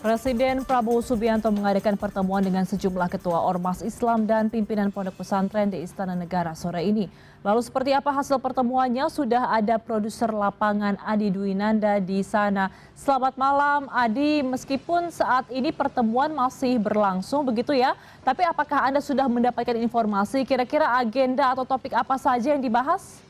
Presiden Prabowo Subianto mengadakan pertemuan dengan sejumlah ketua Ormas Islam dan pimpinan pondok pesantren di Istana Negara sore ini. Lalu seperti apa hasil pertemuannya? Sudah ada produser lapangan Adi Dwinanda di sana. Selamat malam Adi, meskipun saat ini pertemuan masih berlangsung begitu ya, tapi apakah Anda sudah mendapatkan informasi kira-kira agenda atau topik apa saja yang dibahas?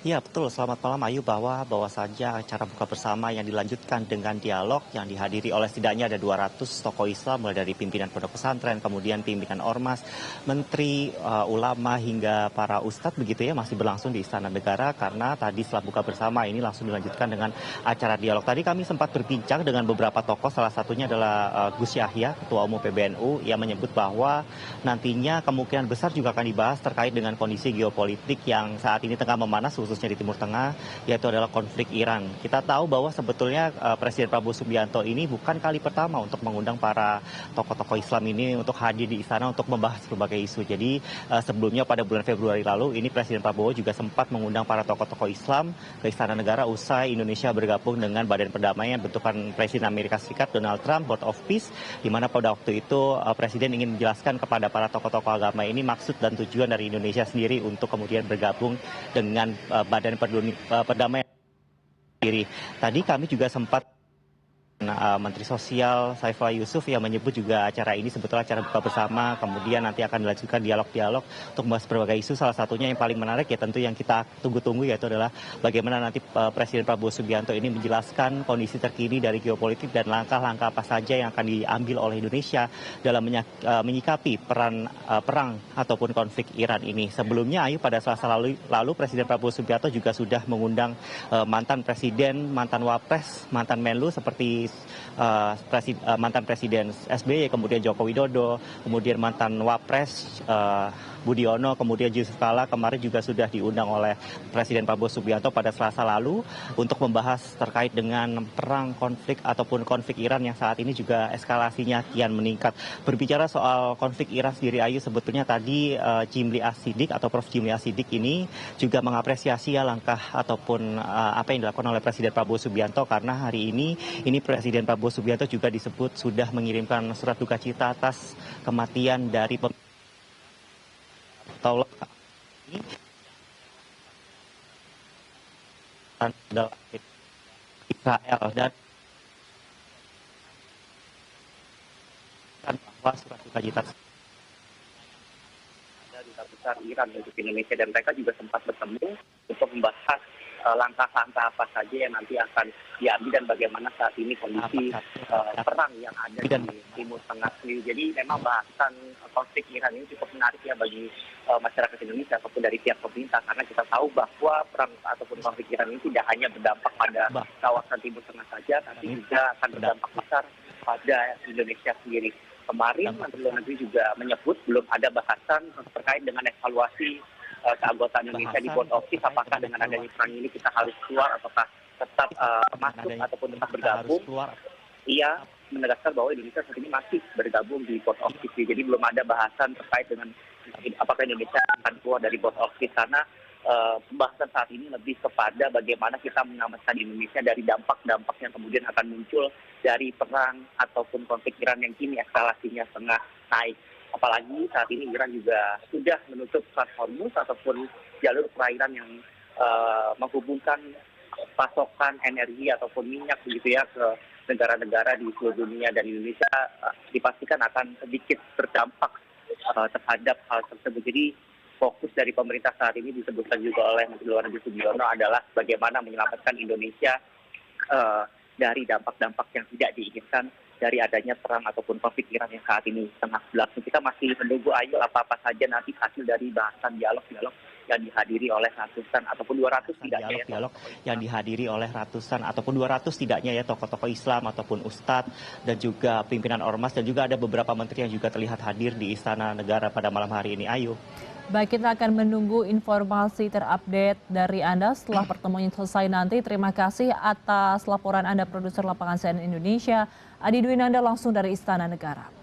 Ya betul, selamat malam Ayu, bahwa saja acara buka bersama yang dilanjutkan dengan dialog yang dihadiri oleh setidaknya ada 200 tokoh Islam, mulai dari pimpinan pondok pesantren, kemudian pimpinan ormas, menteri, ulama hingga para ustadz begitu ya, masih berlangsung di Istana Negara karena tadi setelah buka bersama ini langsung dilanjutkan dengan acara dialog. Tadi kami sempat berbincang dengan beberapa tokoh, salah satunya adalah Gus Yahya, Ketua Umum PBNU, yang menyebut bahwa nantinya kemungkinan besar juga akan dibahas terkait dengan kondisi geopolitik yang saat ini tengah memanas khususnya di Timur Tengah, yaitu adalah konflik Iran. Kita tahu bahwa sebetulnya Presiden Prabowo Subianto ini bukan kali pertama untuk mengundang para tokoh-tokoh Islam ini untuk hadir di istana untuk membahas berbagai isu. Jadi sebelumnya pada bulan Februari lalu ini Presiden Prabowo juga sempat mengundang para tokoh-tokoh Islam ke Istana Negara usai Indonesia bergabung dengan Badan Perdamaian bentukan Presiden Amerika Serikat Donald Trump, Board of Peace, di mana pada waktu itu Presiden ingin menjelaskan kepada para tokoh-tokoh agama ini maksud dan tujuan dari Indonesia sendiri untuk kemudian bergabung dengan Badan Perdamaian sendiri. Tadi kami juga sempat Menteri Sosial Saifullah Yusuf yang menyebut juga acara ini sebetulnya acara buka bersama, kemudian nanti akan dilanjutkan dialog-dialog untuk membahas berbagai isu. Salah satunya yang paling menarik ya tentu yang kita tunggu-tunggu, yaitu adalah bagaimana nanti Presiden Prabowo Subianto ini menjelaskan kondisi terkini dari geopolitik dan langkah-langkah apa saja yang akan diambil oleh Indonesia dalam menyikapi perang ataupun konflik Iran ini. Sebelumnya Ayu, pada Selasa lalu Presiden Prabowo Subianto juga sudah mengundang mantan Presiden, mantan Wapres, mantan Menlu seperti mantan Presiden SBY, kemudian Joko Widodo, kemudian mantan Wapres Budiono, kemudian Yusuf Kala kemarin juga sudah diundang oleh Presiden Prabowo Subianto pada Selasa lalu untuk membahas terkait dengan perang konflik ataupun konflik Iran yang saat ini juga eskalasinya kian meningkat. Berbicara soal konflik Iran sendiri Ayu, sebetulnya tadi Jimli Asidik atau Prof. Jimli Asidik ini juga mengapresiasi ya langkah ataupun apa yang dilakukan oleh Presiden Prabowo Subianto, karena hari ini Presiden Prabowo Subianto juga disebut sudah mengirimkan surat duka cita atas kematian dari Taulah ini adalah Israel, dan bahwa surat duka cita ada duta besar Iran untuk Indonesia, dan mereka juga sempat bertemu untuk membahas langkah-langkah apa saja yang nanti akan diambil dan bagaimana saat ini kondisi perang yang ada di Timur Tengah sendiri. Jadi memang bahasan konflik Iran ini cukup menarik ya bagi masyarakat Indonesia ataupun dari pihak pemerintah, karena kita tahu bahwa perang ataupun konflik Iran ini tidak hanya berdampak pada kawasan Timur Tengah saja, tapi juga akan berdampak besar pada Indonesia sendiri. Kemarin Menteri Luar Negeri juga menyebut belum ada bahasan terkait dengan evaluasi keanggotaan Indonesia di Board of Peace, apakah dengan adanya perang ini kita harus keluar ataukah tetap masuk ataupun tetap bergabung. Ia menegaskan bahwa Indonesia saat ini masih bergabung di Board of Peace, jadi belum ada bahasan terkait dengan apakah Indonesia akan keluar dari Board of Peace, karena pembahasan saat ini lebih kepada bagaimana kita menyelamatkan Indonesia dari dampak-dampak yang kemudian akan muncul dari perang ataupun konflik Iran yang kini eskalasinya tengah naik. Apalagi saat ini Iran juga sudah menutup Selat Hormuz ataupun jalur perairan yang menghubungkan pasokan energi ataupun minyak begitu ya ke negara-negara di seluruh dunia, dan Indonesia dipastikan akan sedikit terdampak terhadap hal tersebut. Jadi fokus dari pemerintah saat ini disebutkan juga oleh Menteri Luar Negeri Sudiono adalah bagaimana menyelamatkan Indonesia dari dampak-dampak yang tidak diinginkan dari adanya perang ataupun konflik Iran yang saat ini tengah berlangsung. Kita masih menunggu Ayu apa-apa saja nanti hasil dari bahasan dialog-dialog yang dihadiri oleh ratusan ataupun 200 tidaknya dialog yang dihadiri oleh ratusan ataupun 200 tidaknya ya tokoh-tokoh Islam ataupun ustadz dan juga pimpinan ormas, dan juga ada beberapa menteri yang juga terlihat hadir di Istana Negara pada malam hari ini Ayu. Baik, kita akan menunggu informasi terupdate dari Anda setelah pertemuan selesai nanti. Terima kasih atas laporan Anda, produser lapangan CNN Indonesia, Adi Dwinanda langsung dari Istana Negara.